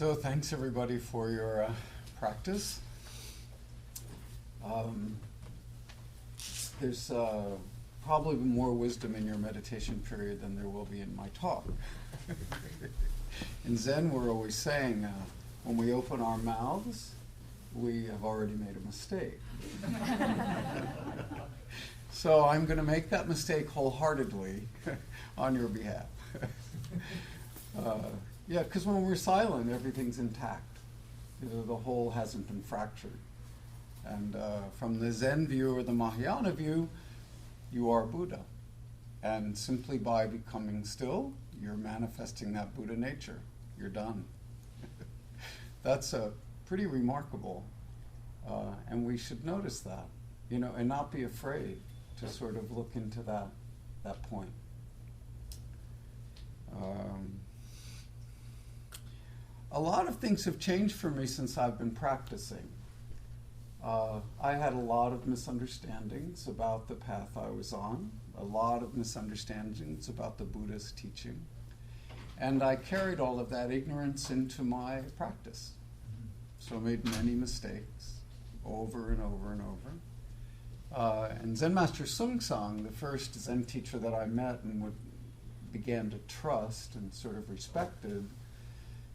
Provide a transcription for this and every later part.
So thanks everybody for your practice. There's probably more wisdom in your meditation period than there will be in my talk. In Zen, we're always saying when we open our mouths, we have already made a mistake. So I'm going to make that mistake wholeheartedly on your behalf. Yeah, because when we're silent, everything's intact. The whole hasn't been fractured. And from the Zen view or the Mahayana view, you are Buddha. And simply by becoming still, you're manifesting that Buddha nature. You're done. That's pretty remarkable. And we should notice that, and not be afraid to sort of look into that point. A lot of things have changed for me since I've been practicing. I had a lot of misunderstandings about the path I was on, a lot of misunderstandings about the Buddha's teaching, and I carried all of that ignorance into my practice. So I made many mistakes over and over and over. And Zen Master Sung Sang, the first Zen teacher that I met and began to trust and sort of respected,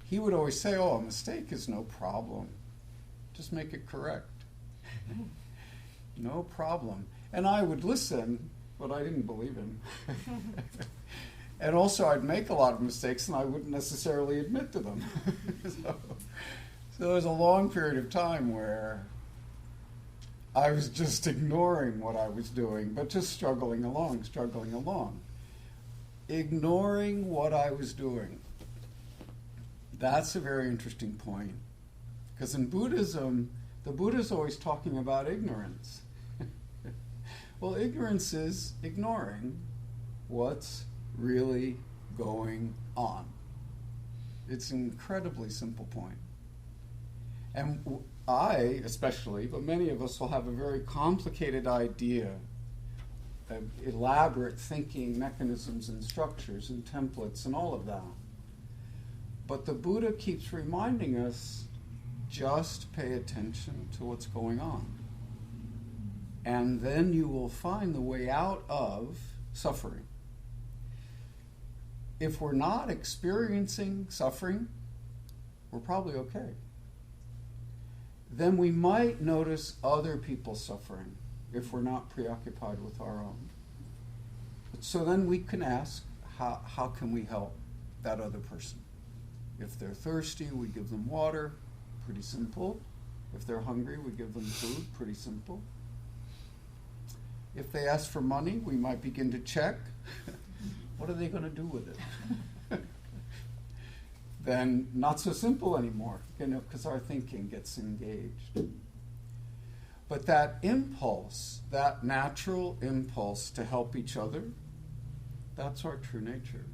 he would always say, a mistake is no problem. Just make it correct. No problem. And I would listen, but I didn't believe him. And also I'd make a lot of mistakes and I wouldn't necessarily admit to them. So there was a long period of time where I was just ignoring what I was doing, but just struggling along. Ignoring what I was doing. That's a very interesting point. Because in Buddhism, the Buddha's always talking about ignorance. Well, ignorance is ignoring what's really going on. It's an incredibly simple point. And I, especially, but many of us will have a very complicated idea of elaborate thinking mechanisms and structures and templates and all of that. But the Buddha keeps reminding us, just pay attention to what's going on. And then you will find the way out of suffering. If we're not experiencing suffering, we're probably okay. Then we might notice other people suffering if we're not preoccupied with our own. So then we can ask, how can we help that other person? If they're thirsty, we give them water, pretty simple. If they're hungry, we give them food, pretty simple. If they ask for money, we might begin to check. What are they going to do with it? Then not so simple anymore, because our thinking gets engaged. But that impulse, that natural impulse to help each other, that's our true nature.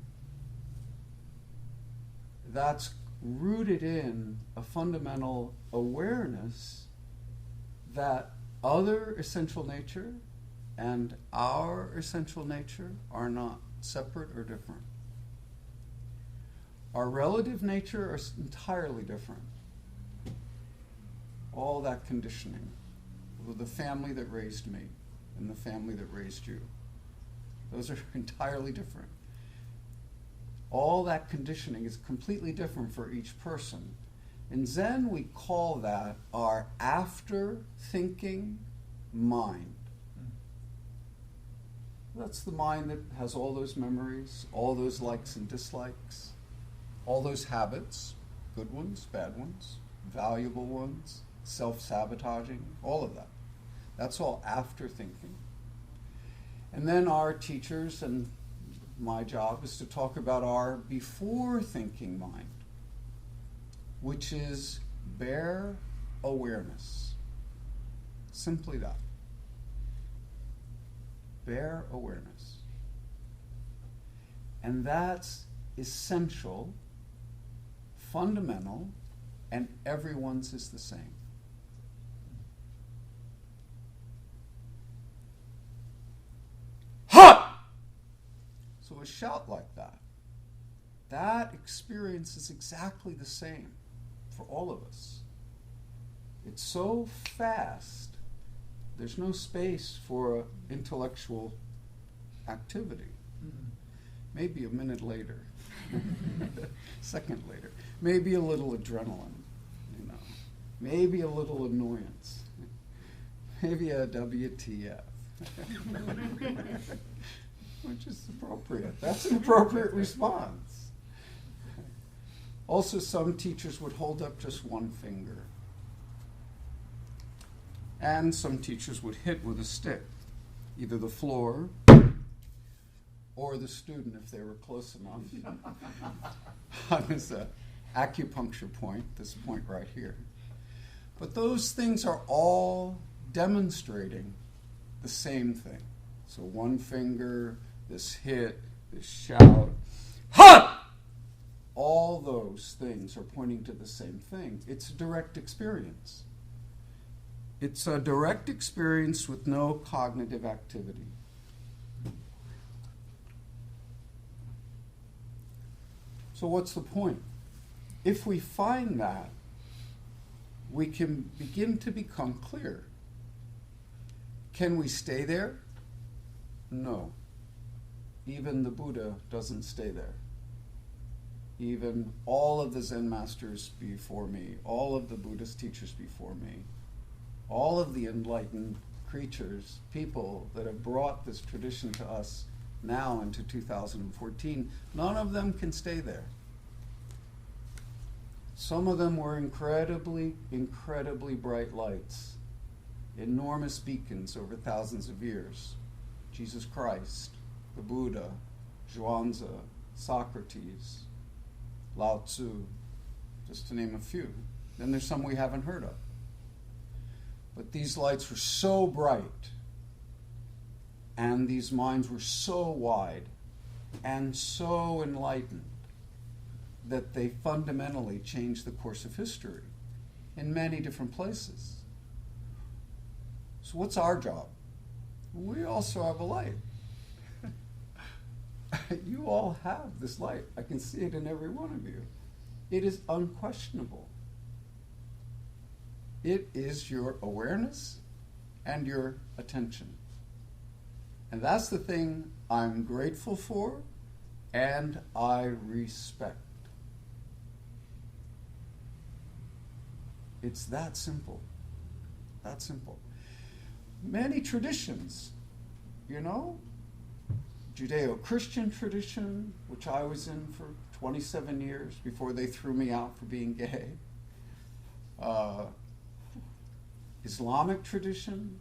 That's rooted in a fundamental awareness that other essential nature and our essential nature are not separate or different. Our relative nature is entirely different. All that conditioning, the family that raised me and the family that raised you, those are entirely different. All that conditioning is completely different for each person. In Zen, we call that our after-thinking mind. That's the mind that has all those memories, all those likes and dislikes, all those habits, good ones, bad ones, valuable ones, self-sabotaging, all of that. That's all after-thinking. And then our teachers, and my job is to talk about our before-thinking mind, which is bare awareness. Simply that. Bare awareness. And that's essential, fundamental, and everyone's is the same. Ha! So a shout like that experience is exactly the same for all of us. It's so fast, there's no space for intellectual activity. Maybe a minute later, second later, maybe a little adrenaline, maybe a little annoyance, maybe a WTF, which is appropriate. That's an appropriate response. Also, some teachers would hold up just one finger. And some teachers would hit with a stick, either the floor or the student if they were close enough on this acupuncture point, this point right here. But those things are all demonstrating the same thing. So one finger, this hit, this shout, ha! All those things are pointing to the same thing. It's a direct experience. It's a direct experience with no cognitive activity. So what's the point? If we find that, we can begin to become clear. Can we stay there? No. Even the Buddha doesn't stay there. Even all of the Zen masters before me, all of the Buddhist teachers before me, all of the enlightened creatures, people that have brought this tradition to us now into 2014, none of them can stay there. Some of them were incredibly, incredibly bright lights, enormous beacons over thousands of years. Jesus Christ, the Buddha, Zhuangzi, Socrates, Lao Tzu, just to name a few. Then there's some we haven't heard of. But these lights were so bright, and these minds were so wide and so enlightened that they fundamentally changed the course of history in many different places. So what's our job? We also have a light. You all have this light. I can see it in every one of you. It is unquestionable. It is your awareness and your attention. And that's the thing I'm grateful for and I respect. It's that simple. That simple. Many traditions, Judeo-Christian tradition, which I was in for 27 years before they threw me out for being gay. Islamic tradition,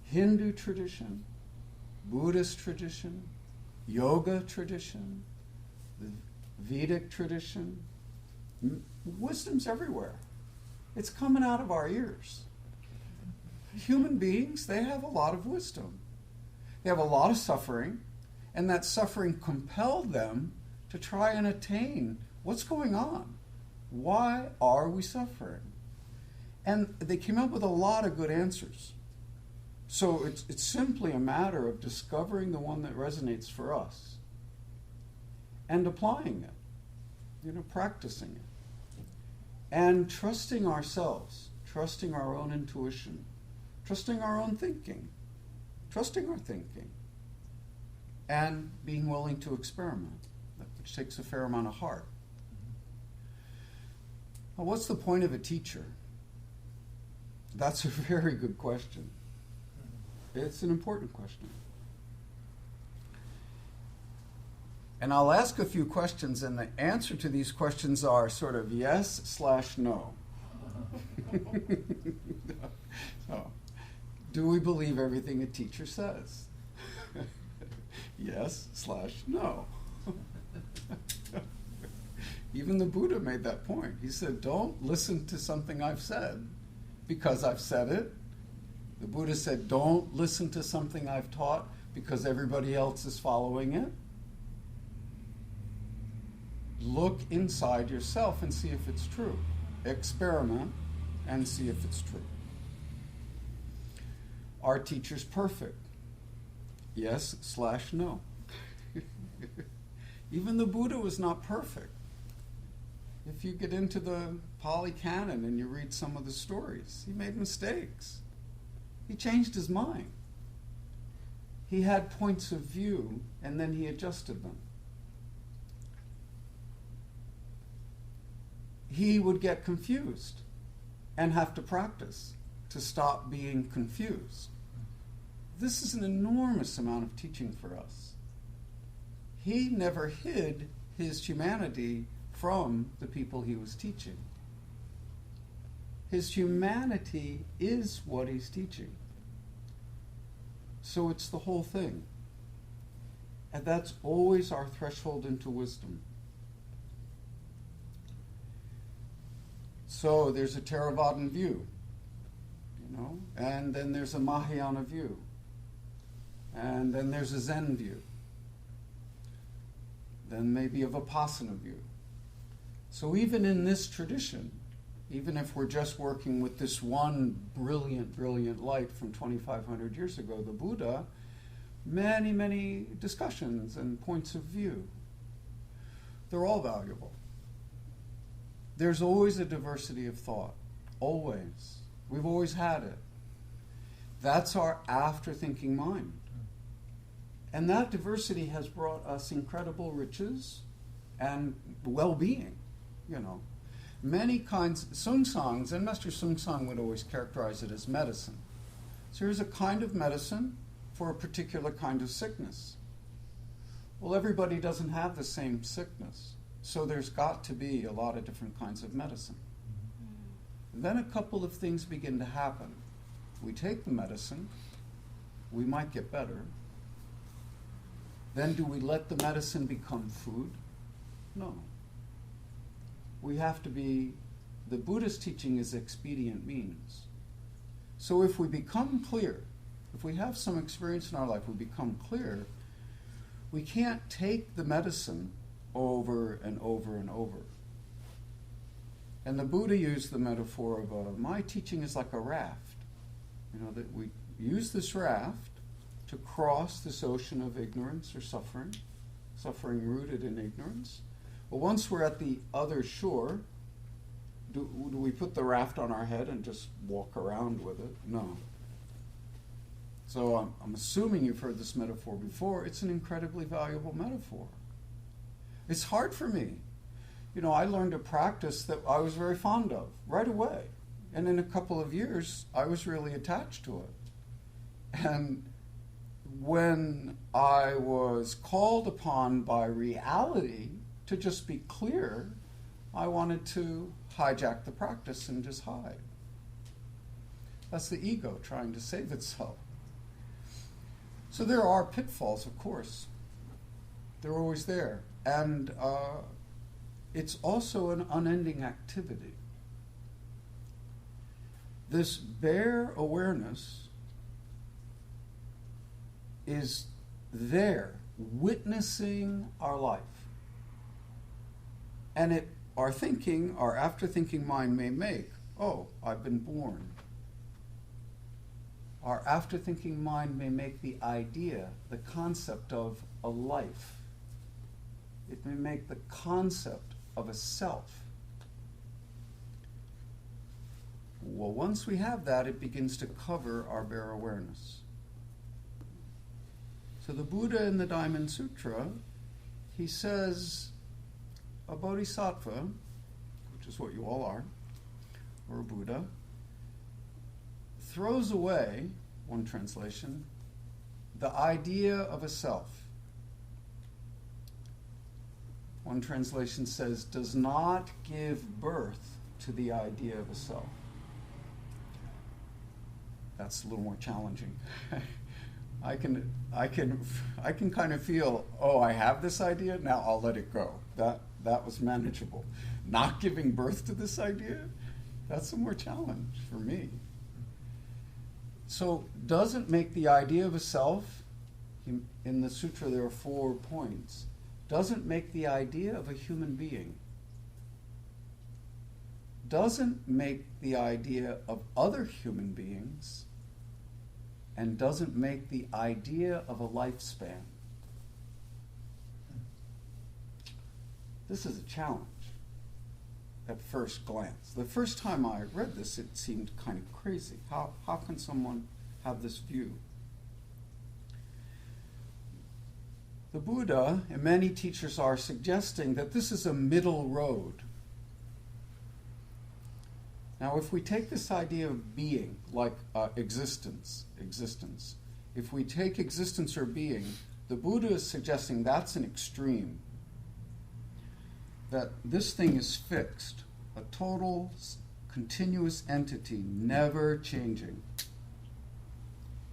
Hindu tradition, Buddhist tradition, yoga tradition, the Vedic tradition. Wisdom's everywhere. It's coming out of our ears. Human beings, they have a lot of wisdom. They have a lot of suffering, and that suffering compelled them to try and attain what's going on. Why are we suffering? And they came up with a lot of good answers. So it's simply a matter of discovering the one that resonates for us and applying it, practicing it. And trusting ourselves, trusting our own intuition, trusting our own thinking, trusting our thinking, and being willing to experiment, which takes a fair amount of heart. Well, what's the point of a teacher? That's a very good question. It's an important question. And I'll ask a few questions, and the answer to these questions are sort of yes/no. So, do we believe everything a teacher says? Yes/no. Even the Buddha made that point. He said, don't listen to something I've said because I've said it. The Buddha said, don't listen to something I've taught because everybody else is following it. Look inside yourself and see if it's true. Experiment and see if it's true. Are teachers perfect? Yes/no. Even the Buddha was not perfect. If you get into the Pali Canon and you read some of the stories, he made mistakes. He changed his mind. He had points of view, and then he adjusted them. He would get confused and have to practice to stop being confused. This is an enormous amount of teaching for us. He never hid his humanity from the people he was teaching. His humanity is what he's teaching. So it's the whole thing. And that's always our threshold into wisdom. So there's a Theravadan view, and then there's a Mahayana view, and then there's a Zen view, then maybe a Vipassana view. So even in this tradition, even if we're just working with this one brilliant, brilliant light from 2,500 years ago, the Buddha, many, many discussions and points of view. They're all valuable. There's always a diversity of thought. Always. We've always had it. That's our after-thinking mind. And that diversity has brought us incredible riches and well-being, Many kinds, sung-songs, and Master Sung-song would always characterize it as medicine. So here's a kind of medicine for a particular kind of sickness. Well, everybody doesn't have the same sickness, so there's got to be a lot of different kinds of medicine. And then a couple of things begin to happen. We take the medicine, we might get better. Then do we let the medicine become food? No. We have to be, the Buddhist teaching is expedient means. So if we become clear, if we have some experience in our life, we become clear, we can't take the medicine over and over and over. And the Buddha used the metaphor of my teaching is like a raft. That we use this raft to cross this ocean of ignorance or suffering rooted in ignorance. Well, once we're at the other shore, do we put the raft on our head and just walk around with it? No. So I'm assuming you've heard this metaphor before. It's an incredibly valuable metaphor. It's hard for me. I learned a practice that I was very fond of right away. And in a couple of years, I was really attached to it. And when I was called upon by reality to just be clear, I wanted to hijack the practice and just hide. That's the ego trying to save itself. So there are pitfalls, of course. They're always there. And it's also an unending activity. This bare awareness is there, witnessing our life. And our after-thinking mind may make, I've been born. Our after-thinking mind may make the idea, the concept of a life. It may make the concept of a self. Well, once we have that, it begins to cover our bare awareness. So the Buddha in the Diamond Sutra, he says, a bodhisattva, which is what you all are, or a Buddha, throws away, one translation, the idea of a self. One translation says, does not give birth to the idea of a self. That's a little more challenging. I can kind of feel, I have this idea, now I'll let it go. That was manageable. Not giving birth to this idea, that's a more challenge for me. So doesn't make the idea of a self, in the sutra there are 4 points, doesn't make the idea of a human being, doesn't make the idea of other human beings, and doesn't make the idea of a lifespan. This is a challenge. at first glance. The first time I read this, it seemed kind of crazy. How can someone have this view? The Buddha and many teachers are suggesting that this is a middle road. Now, if we take this idea of being, like existence, if we take existence or being, the Buddha is suggesting that's an extreme. That this thing is fixed, a total, continuous entity, never changing.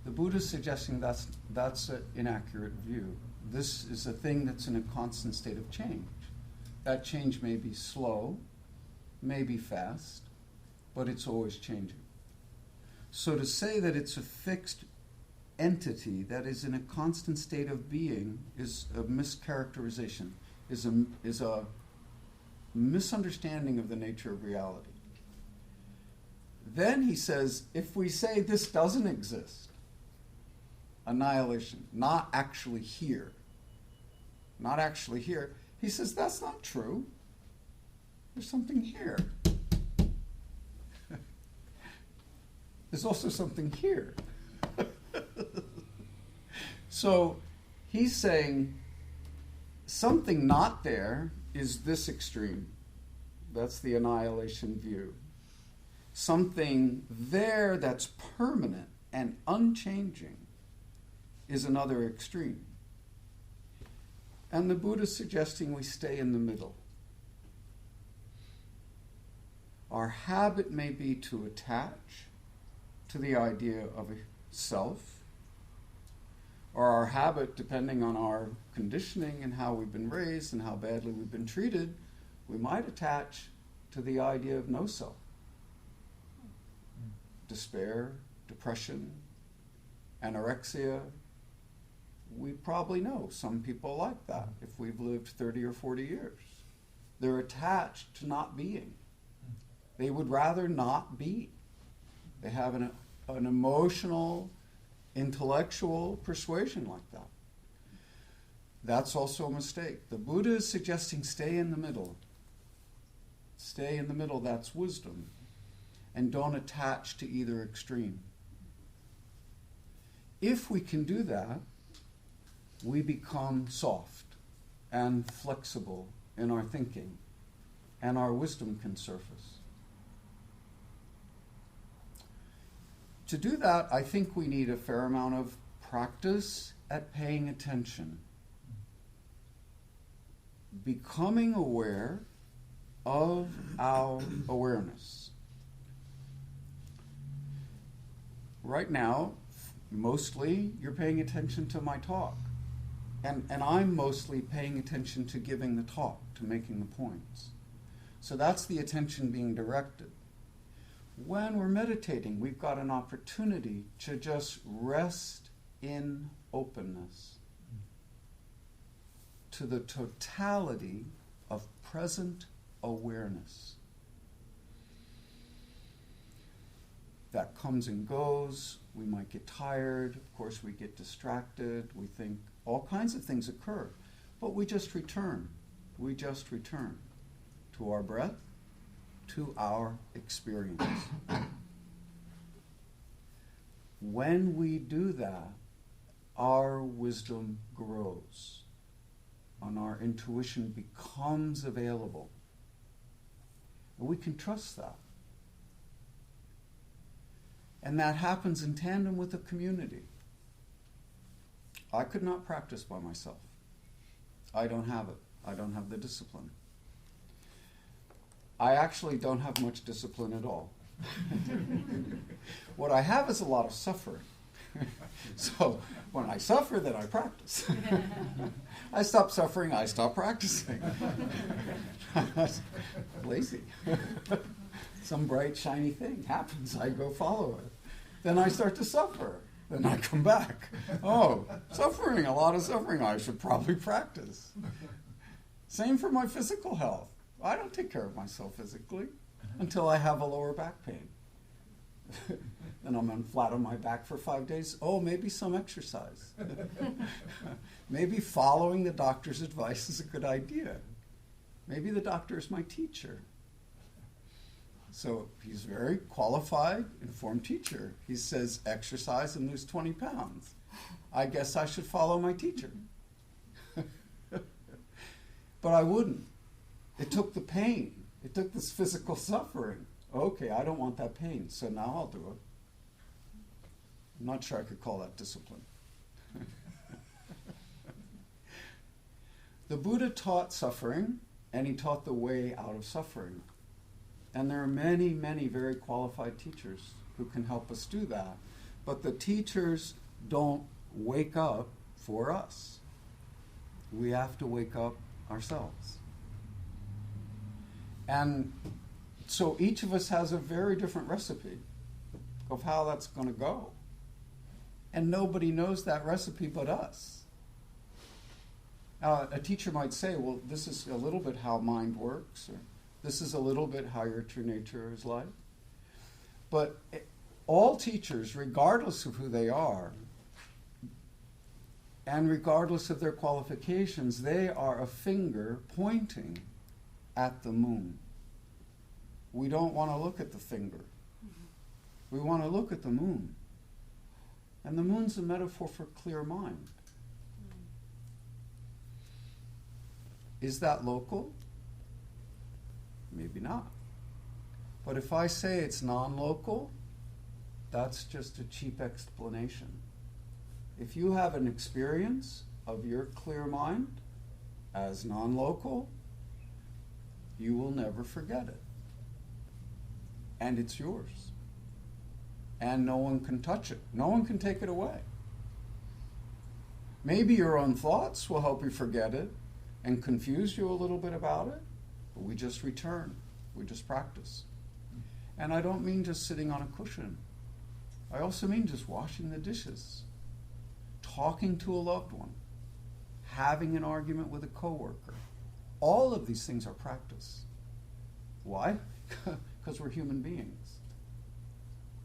The Buddha is suggesting that's an inaccurate view. This is a thing that's in a constant state of change. That change may be slow, may be fast, but it's always changing. So to say that it's a fixed entity that is in a constant state of being is a mischaracterization, is a misunderstanding of the nature of reality. Then he says, if we say this doesn't exist, annihilation, not actually here, he says that's not true. There's something here. There's also something here. So he's saying something not there is this extreme. That's the annihilation view. Something there that's permanent and unchanging is another extreme. And the Buddha is suggesting we stay in the middle. Our habit may be to attach to the idea of a self, or our habit, depending on our conditioning and how we've been raised and how badly we've been treated, we might attach to the idea of no self. Despair, depression, anorexia. We probably know some people like that if we've lived 30 or 40 years. They're attached to not being. They would rather not be. They have an emotional, intellectual persuasion like that. That's also a mistake. The Buddha is suggesting stay in the middle. Stay in the middle, that's wisdom. And don't attach to either extreme. If we can do that, we become soft and flexible in our thinking, and our wisdom can surface. To do that, I think we need a fair amount of practice at paying attention. Becoming aware of our awareness. Right now, mostly you're paying attention to my talk. And I'm mostly paying attention to giving the talk, to making the points. So that's the attention being directed. When we're meditating, we've got an opportunity to just rest in openness to the totality of present awareness. That comes and goes. We might get tired. Of course, we get distracted. We think all kinds of things occur. But we just return. We just return to our breath, to our experience. When we do that, our wisdom grows and our intuition becomes available. And we can trust that. And that happens in tandem with a community. I could not practice by myself. I don't have it. I don't have the discipline. I actually don't have much discipline at all. What I have is a lot of suffering. So when I suffer, then I practice. I stop suffering, I stop practicing. Lazy. Some bright, shiny thing happens, I go follow it. Then I start to suffer. Then I come back. Oh, suffering, a lot of suffering. I should probably practice. Same for my physical health. I don't take care of myself physically until I have a lower back pain. Then I'm flat on my back for 5 days. Oh, maybe some exercise. Maybe following the doctor's advice is a good idea. Maybe the doctor is my teacher. So he's a very qualified, informed teacher. He says, exercise and lose 20 pounds. I guess I should follow my teacher. But I wouldn't. It took the pain. It took this physical suffering. Okay, I don't want that pain, so now I'll do it. I'm not sure I could call that discipline. The Buddha taught suffering, and he taught the way out of suffering. And there are many, many very qualified teachers who can help us do that. But the teachers don't wake up for us. We have to wake up ourselves. And so each of us has a very different recipe of how that's going to go. And nobody knows that recipe but us. A teacher might say, well, this is a little bit how mind works, or this is a little bit how your true nature is like. But all teachers, regardless of who they are, and regardless of their qualifications, they are a finger pointing at the moon. We don't want to look at the finger. We want to look at the moon. And the moon's a metaphor for clear mind. Is that local? Maybe not. But if I say it's non-local, that's just a cheap explanation. If you have an experience of your clear mind as non-local, you will never forget it. And it's yours. And no one can touch it. No one can take it away. Maybe your own thoughts will help you forget it and confuse you a little bit about it, but we just return. We just practice. And I don't mean just sitting on a cushion. I also mean just washing the dishes, talking to a loved one, having an argument with a coworker. All of these things are practice. Why? Because we're human beings.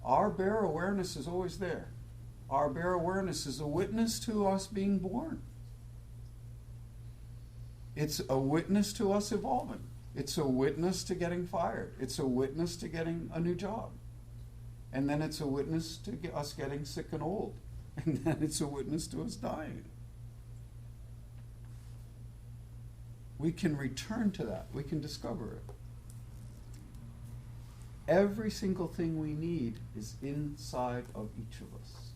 Our bare awareness is always there. Our bare awareness is a witness to us being born. It's a witness to us evolving. It's a witness to getting fired. It's a witness to getting a new job. And then it's a witness to us getting sick and old. And then it's a witness to us dying. We can return to that. We can discover it. Every single thing we need is inside of each of us.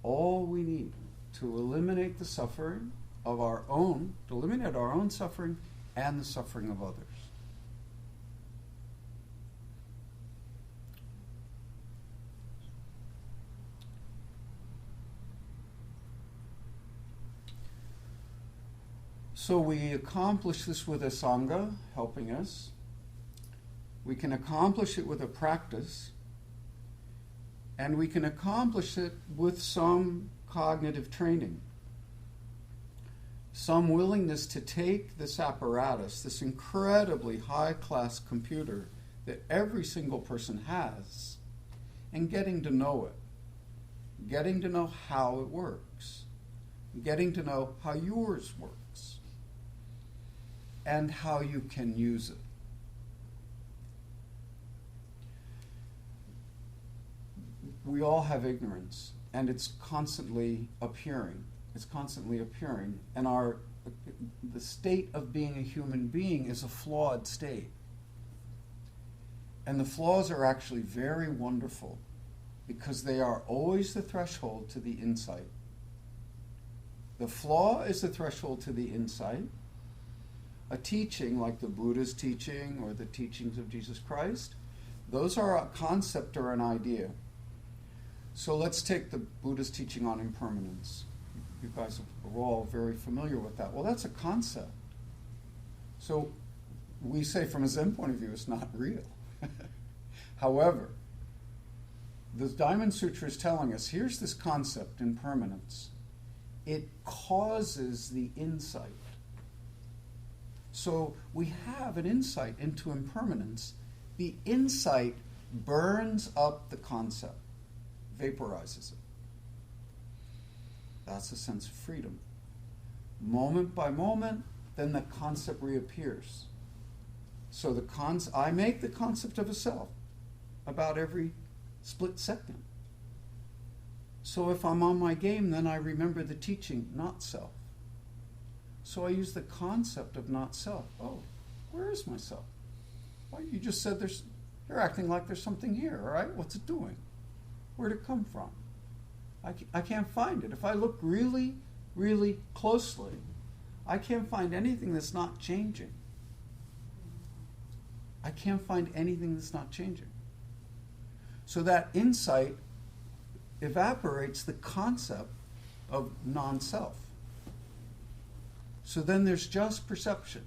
All we need to eliminate the suffering of our own, to eliminate our own suffering and the suffering of others. So we accomplish this with a Sangha helping us. We can accomplish it with a practice. And we can accomplish it with some cognitive training. Some willingness to take this apparatus, this incredibly high-class computer that every single person has, and getting to know it. Getting to know how it works. Getting to know how yours works. And how you can use it. We all have ignorance, and it's constantly appearing. It's constantly appearing, and the state of being a human being is a flawed state. And the flaws are actually very wonderful because they are always the threshold to the insight. The flaw is the threshold to the insight. A teaching like the Buddha's teaching or the teachings of Jesus Christ, those are a concept or an idea. So let's take the Buddha's teaching on impermanence. You guys are all very familiar with that. Well, that's a concept. So we say from a Zen point of view, it's not real. However, the Diamond Sutra is telling us, here's this concept, impermanence. It causes the insight. So we have an insight into impermanence. The insight burns up the concept, vaporizes it. That's a sense of freedom. Moment by moment, then the concept reappears. So I make the concept of a self about every split second. So if I'm on my game, then I remember the teaching, not self. So I use the concept of not self. Oh, where is myself? Well, you just said you're acting like there's something here, all right? What's it doing? Where'd it come from? I can't find it. If I look really, really closely, I can't find anything that's not changing. I can't find anything that's not changing. So that insight evaporates the concept of non-self. So then there's just perception.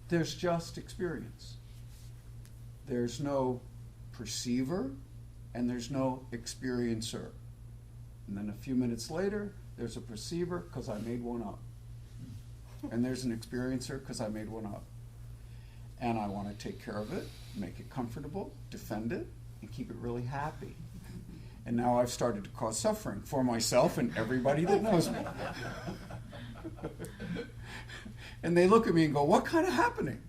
There's just experience. There's no perceiver and there's no experiencer. And then a few minutes later, there's a perceiver because I made one up. And there's an experiencer because I made one up. And I want to take care of it, make it comfortable, defend it, and keep it really happy. And now I've started to cause suffering for myself and everybody that knows me. And they look at me and go, what kind of happening?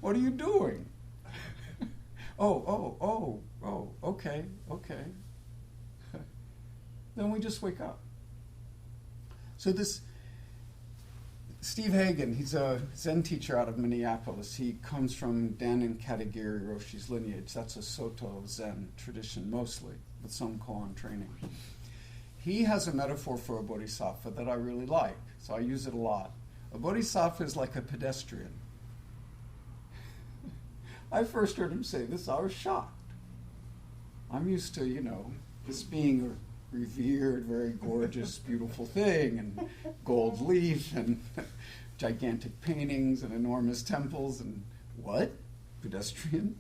What are you doing? Oh, okay. Then we just wake up. So this Steve Hagen, he's a Zen teacher out of Minneapolis. He comes from Dan Katagiri Roshi's lineage. That's a Soto Zen tradition mostly, with some koan training. He has a metaphor for a bodhisattva that I really like, so I use it a lot. A bodhisattva is like a pedestrian. I first heard him say this, I was shocked. I'm used to, this being a revered, very gorgeous, beautiful thing, and gold leaf, and gigantic paintings, and enormous temples, and what? Pedestrian?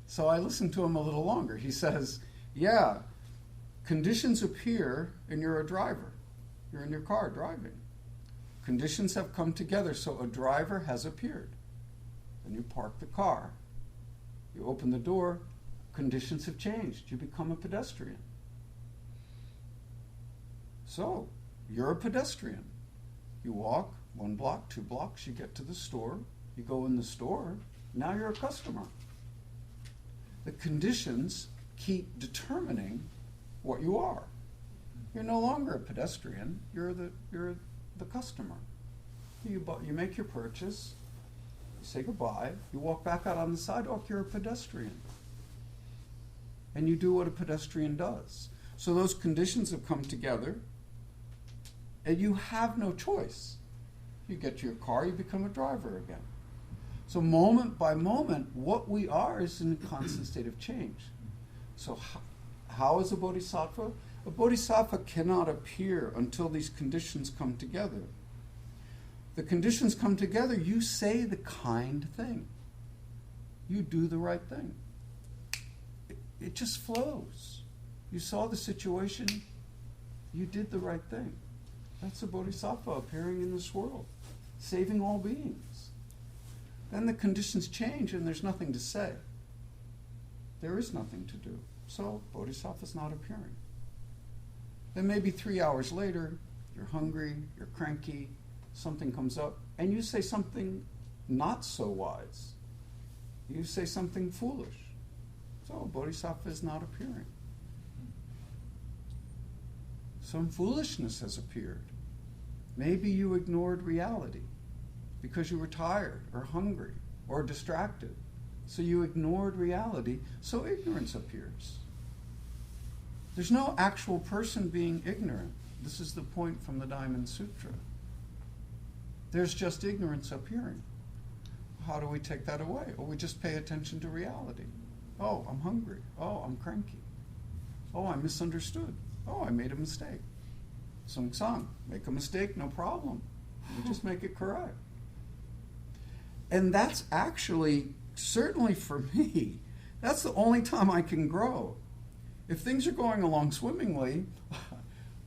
So I listened to him a little longer. He says, yeah, conditions appear and you're a driver. You're in your car driving. Conditions have come together, so a driver has appeared. Then you park the car. You open the door. Conditions have changed. You become a pedestrian. So, you're a pedestrian. You walk 1 block, 2 blocks, you get to the store. You go in the store. Now you're a customer. The conditions keep determining what you are. You're no longer a pedestrian. You're the customer. You make your purchase. You say goodbye. You walk back out on the sidewalk. You're a pedestrian. And you do what a pedestrian does. So those conditions have come together, and you have no choice. You get to your car, you become a driver again. So moment by moment, what we are is in a constant state of change. So how is a bodhisattva? A bodhisattva cannot appear until these conditions come together. The conditions come together, you say the kind thing. You do the right thing. It just flows. You saw the situation, you did the right thing. That's a bodhisattva appearing in this world, saving all beings. Then the conditions change and there's nothing to say. There is nothing to do. So bodhisattva's not appearing. Then maybe 3 hours later, you're hungry, you're cranky, something comes up, and you say something not so wise. You say something foolish. So bodhisattva is not appearing. Some foolishness has appeared. Maybe you ignored reality because you were tired or hungry or distracted. So you ignored reality, so ignorance appears. There's no actual person being ignorant. This is the point from the Diamond Sutra. There's just ignorance appearing. How do we take that away? Well, we just pay attention to reality. Oh, I'm hungry. Oh, I'm cranky. Oh, I misunderstood. Oh, I made a mistake. Sung Sung, make a mistake, no problem. You just make it correct. And that's actually, certainly for me, that's the only time I can grow. If things are going along swimmingly,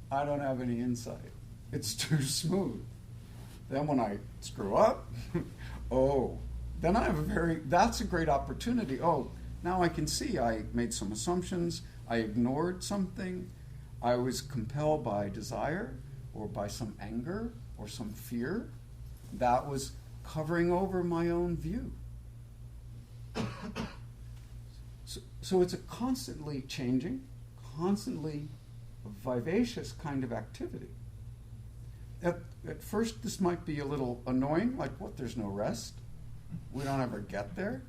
I don't have any insight. It's too smooth. Then when I screw up, then I have that's a great opportunity. Oh, now I can see I made some assumptions, I ignored something, I was compelled by desire or by some anger or some fear. That was covering over my own view. So it's a constantly changing, constantly vivacious kind of activity. At first, this might be a little annoying, like, what, there's no rest? We don't ever get there?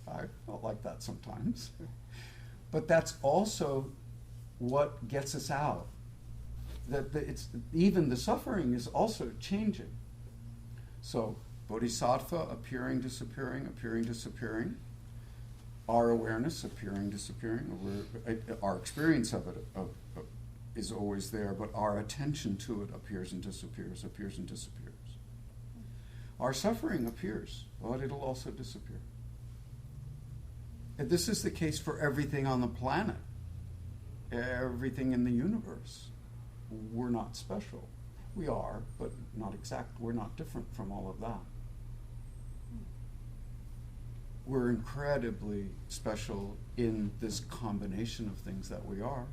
I felt like that sometimes. But that's also what gets us out. Even the suffering is also changing. So, bodhisattva appearing, disappearing, appearing, disappearing. Our awareness appearing, disappearing. Our experience of it is always there, but our attention to it appears and disappears, appears and disappears. Our suffering appears, but it'll also disappear. And this is the case for everything on the planet, everything in the universe. We're not special. We are, but not exact. We're not different from all of that. We're incredibly special in this combination of things that we are.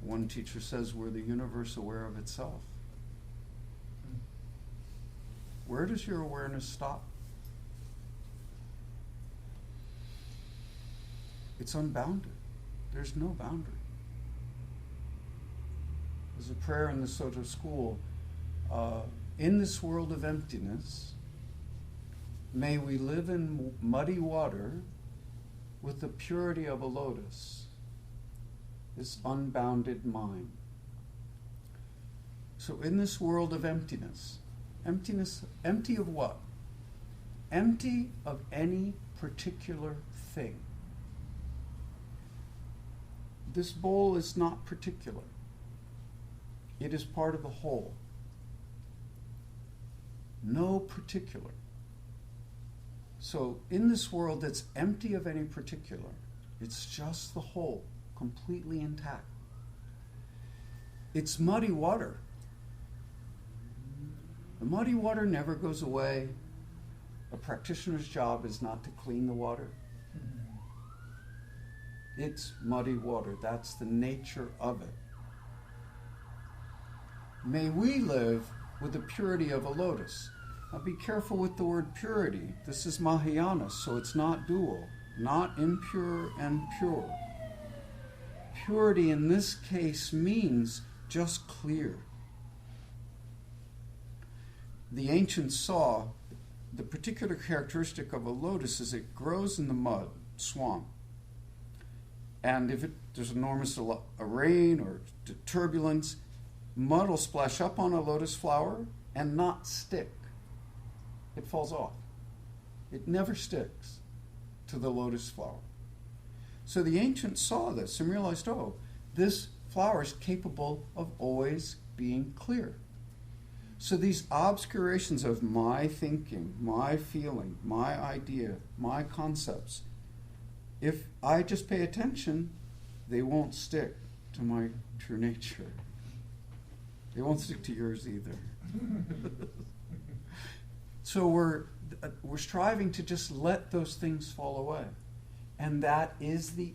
One teacher says we're the universe aware of itself. Where does your awareness stop? It's unbounded. There's no boundary. There's a prayer in the Soto school, in this world of emptiness, may we live in muddy water with the purity of a lotus, this unbounded mind. So in this world of emptiness, empty of what? Empty of any particular thing. This bowl is not particular. It is part of the whole. No particular. So in this world that's empty of any particular, it's just the whole, completely intact. It's muddy water. The muddy water never goes away. A practitioner's job is not to clean the water. It's muddy water. That's the nature of it. May we live with the purity of a lotus. Now be careful with the word purity. This is Mahayana, so it's not dual, not impure and pure. Purity in this case means just clear. The ancients saw the particular characteristic of a lotus is it grows in the mud, swamp. And if there's enormous rain or turbulence, mud will splash up on a lotus flower and not stick. It falls off. It never sticks to the lotus flower. So the ancients saw this and realized, oh, this flower is capable of always being clear. So these obscurations of my thinking, my feeling, my idea, my concepts, if I just pay attention, they won't stick to my true nature. They won't stick to yours either. So we're striving to just let those things fall away. And that is the